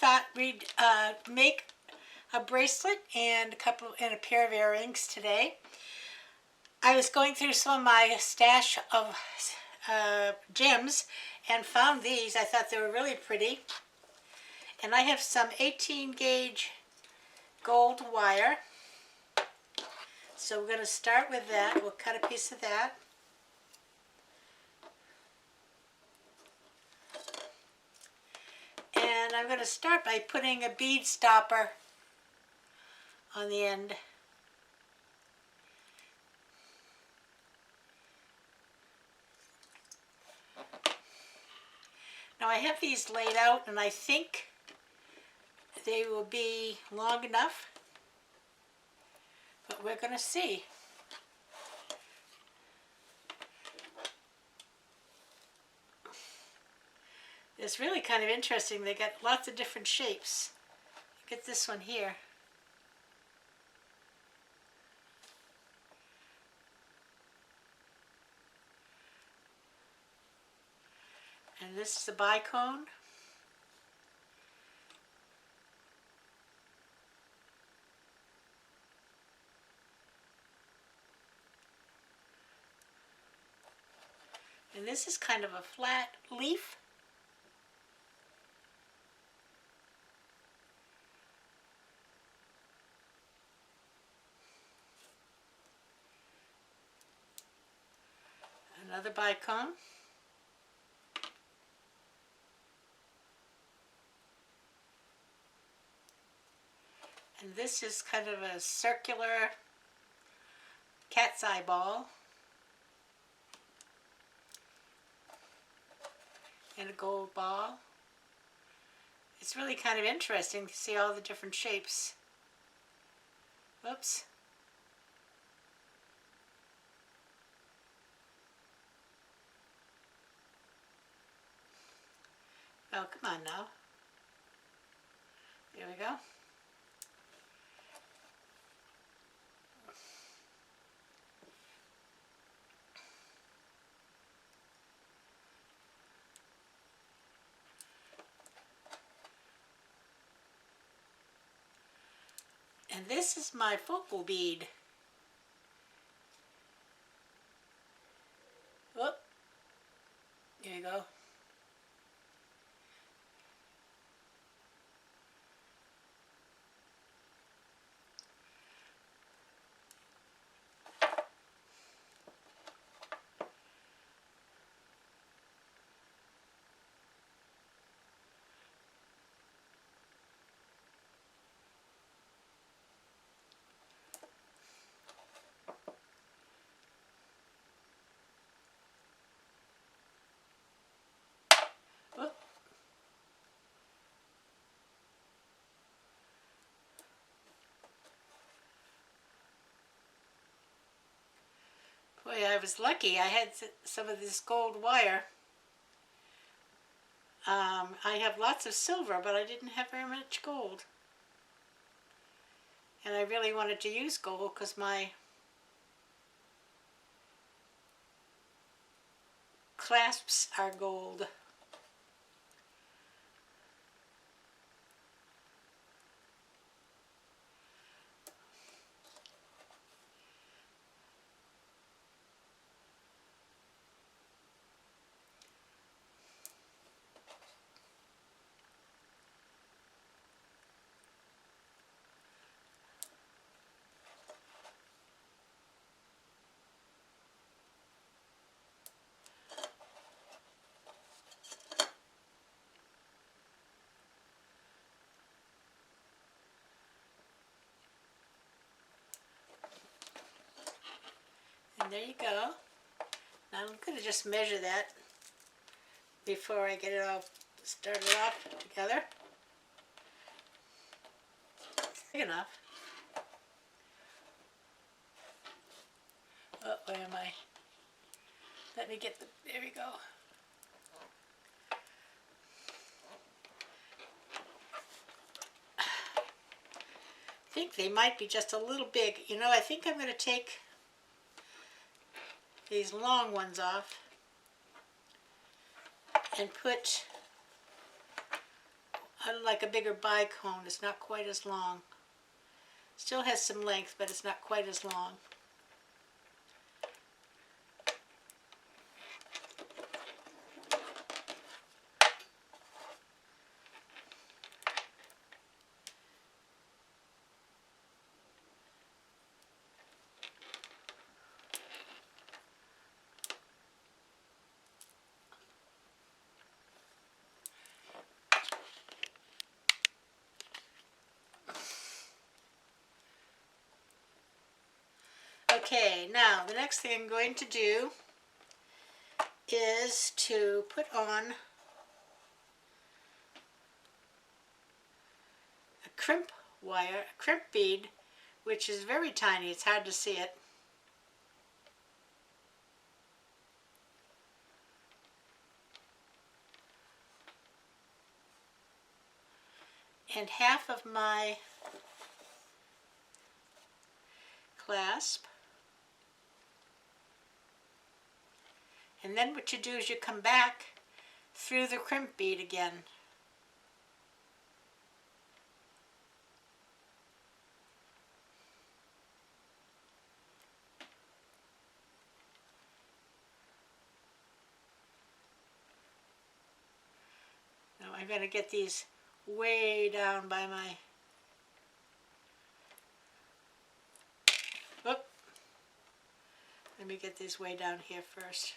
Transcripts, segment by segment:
thought we'd make a bracelet and a pair of earrings today. I was going through some of my stash of gems and found these. I thought they were really pretty. And I have some 18 gauge gold wire. So we're going to start with that. We'll cut a piece of that. And I'm going to start by putting a bead stopper on the end. Now I have these laid out and I think they will be long enough, but we're going to see. It's really kind of interesting. They got lots of different shapes. Get this one here. And this is the bicone. And this is kind of a flat leaf. Another bicone. And this is kind of a circular cat's eyeball. And a gold ball. It's really kind of interesting to see all the different shapes. Whoops. Oh, come on now. There we go. And this is my focal bead. Whoop. There you go. Boy, I was lucky. I had some of this gold wire. I have lots of silver, but I didn't have very much gold. And I really wanted to use gold because my clasps are gold. And there you go. Now I'm going to just measure that before I get it all started off together. Big enough. Oh, where am I? Let me get the, there we go. I think they might be just a little big. You know, I think I'm going to take these long ones off and put like a bigger bicone. It's not quite as long. Still has some length, but it's not quite as long. Okay, now the next thing I'm going to do is to put on a crimp wire, a crimp bead, which is very tiny. It's hard to see it. And half of my clasp. And then what you do is you come back through the crimp bead again. Now I'm going to get these way down by my, whoop. Let me get these way down here first.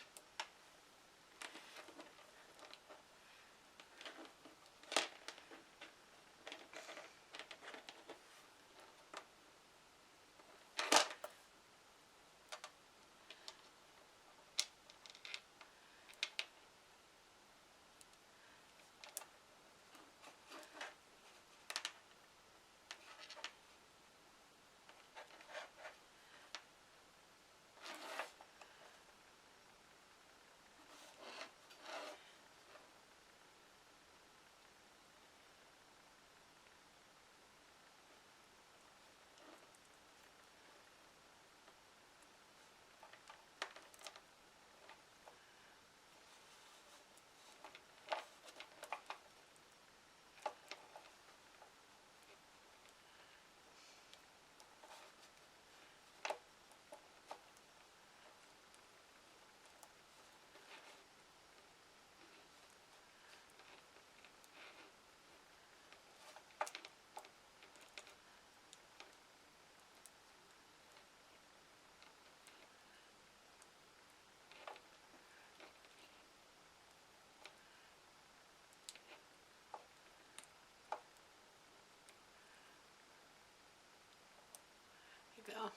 There you go.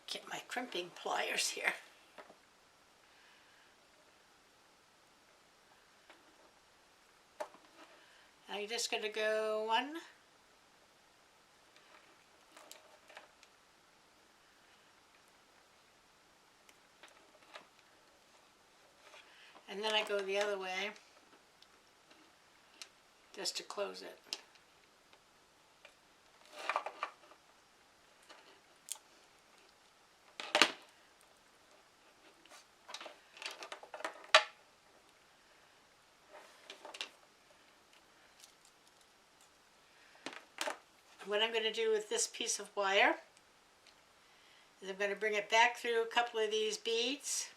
Get my crimping pliers here. Now you're just going to go one, and then I go the other way just to close it. What I'm going to do with this piece of wire is I'm going to bring it back through a couple of these beads.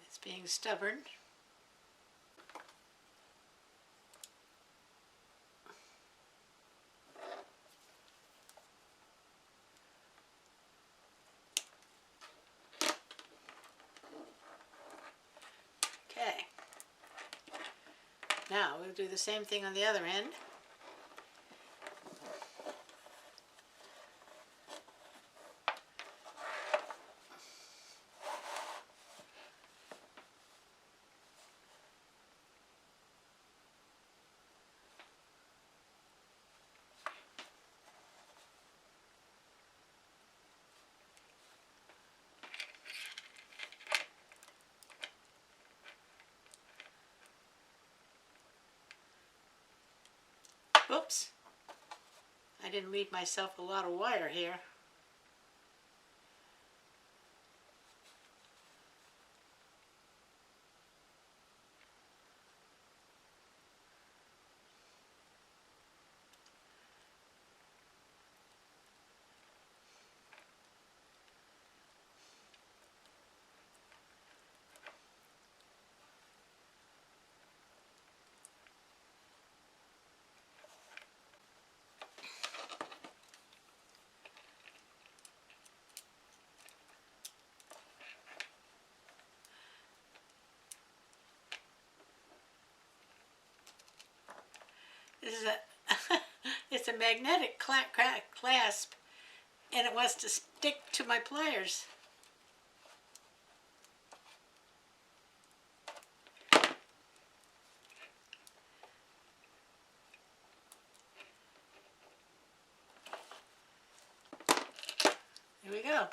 It's being stubborn. Okay. Now we'll do the same thing on the other end. Oops. I didn't leave myself a lot of wire here. This is a it's a magnetic clasp, and it wants to stick to my pliers. Here we go.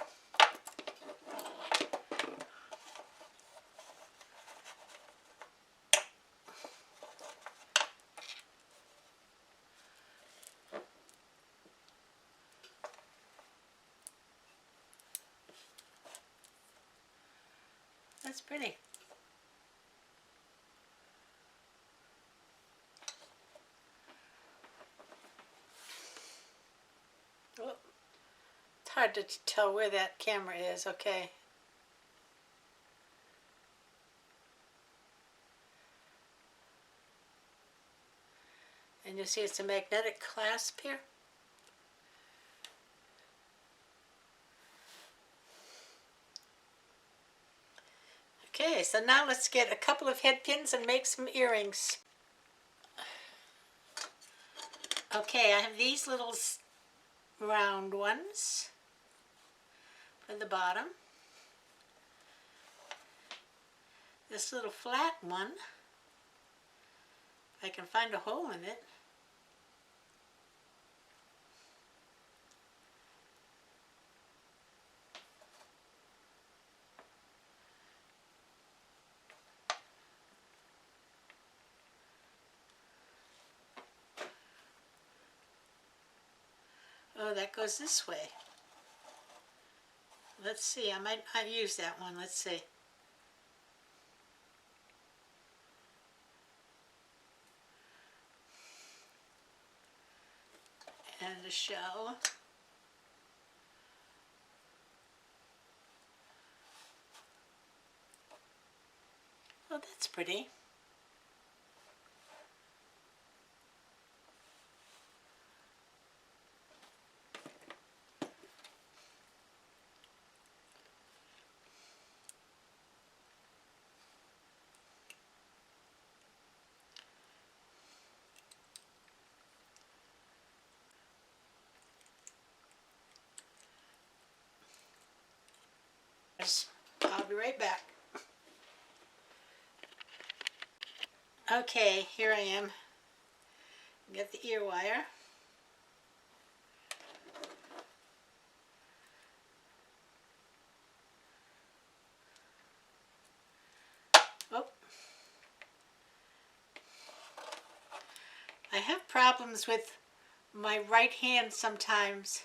That's pretty. Oh, it's hard to tell where that camera is. Okay. And you see it's a magnetic clasp here. Okay, so now let's get a couple of head pins and make some earrings. Okay, I have these little round ones for the bottom. This little flat one, if I can find a hole in it. Oh, that goes this way. Let's see, I might not use that one. Let's see. And a shell. Oh, that's pretty. I'll be right back. Okay, here I am. Get the ear wire. Oh. I have problems with my right hand sometimes.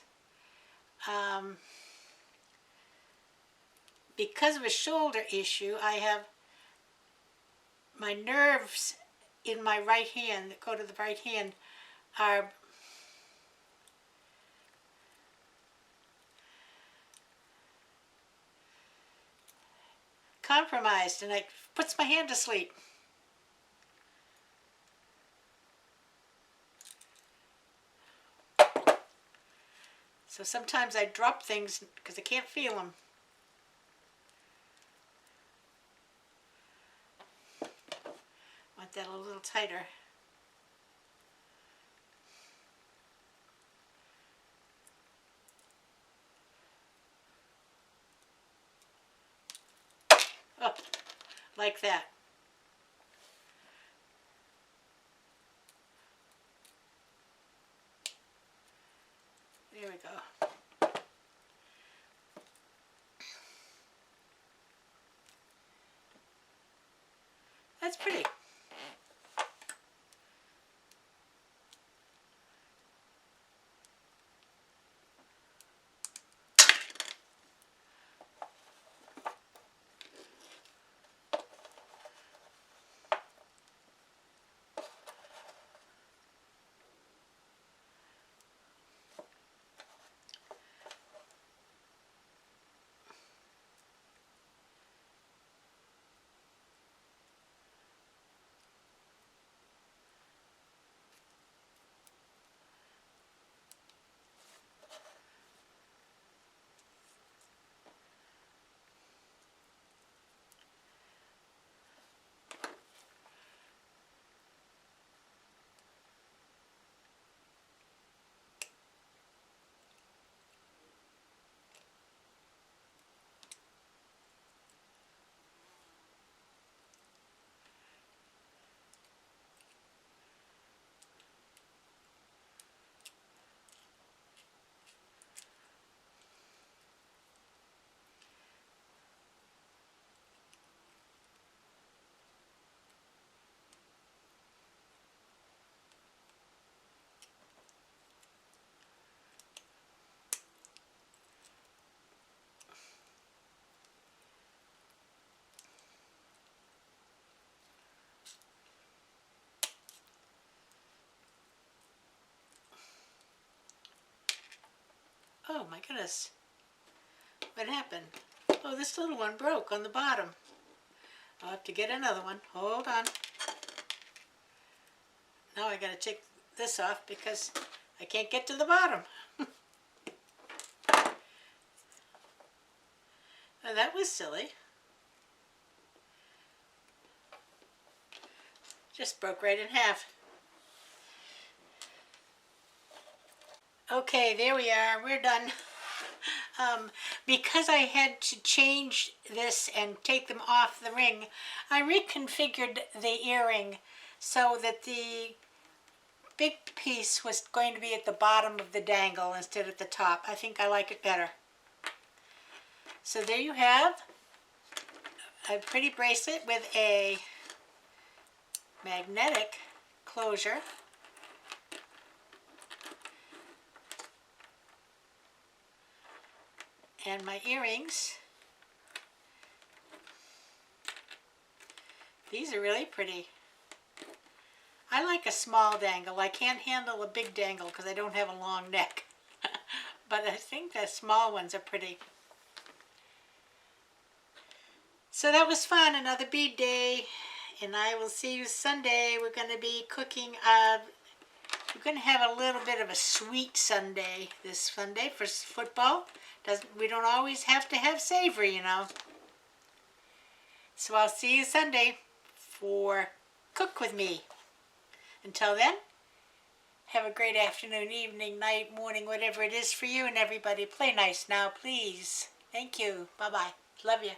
Because of a shoulder issue, I have my nerves in my right hand that go to the right hand are compromised, and it puts my hand to sleep. So sometimes I drop things because I can't feel them. Want that a little tighter. Oh, like that. There we go. That's pretty. Oh my goodness. What happened? Oh, this little one broke on the bottom. I'll have to get another one. Hold on. Now I gotta take this off because I can't get to the bottom. Oh, that was silly. Just broke right in half. Okay, there we are. We're done. Because I had to change this and take them off the ring, I reconfigured the earring so that the big piece was going to be at the bottom of the dangle instead of the top. I think I like it better. So there you have a pretty bracelet with a magnetic closure. And my earrings. These are really pretty. I like a small dangle. I can't handle a big dangle because I don't have a long neck. But I think the small ones are pretty. So that was fun, another bead day. And I will see you Sunday. We're going to be cooking, we're going to have a little bit of a sweet Sunday this Sunday for football. We don't always have to have savory, you know. So I'll see you Sunday for Cook With Me. Until then, have a great afternoon, evening, night, morning, whatever it is for you, and everybody play nice now, please. Thank you. Bye-bye. Love you.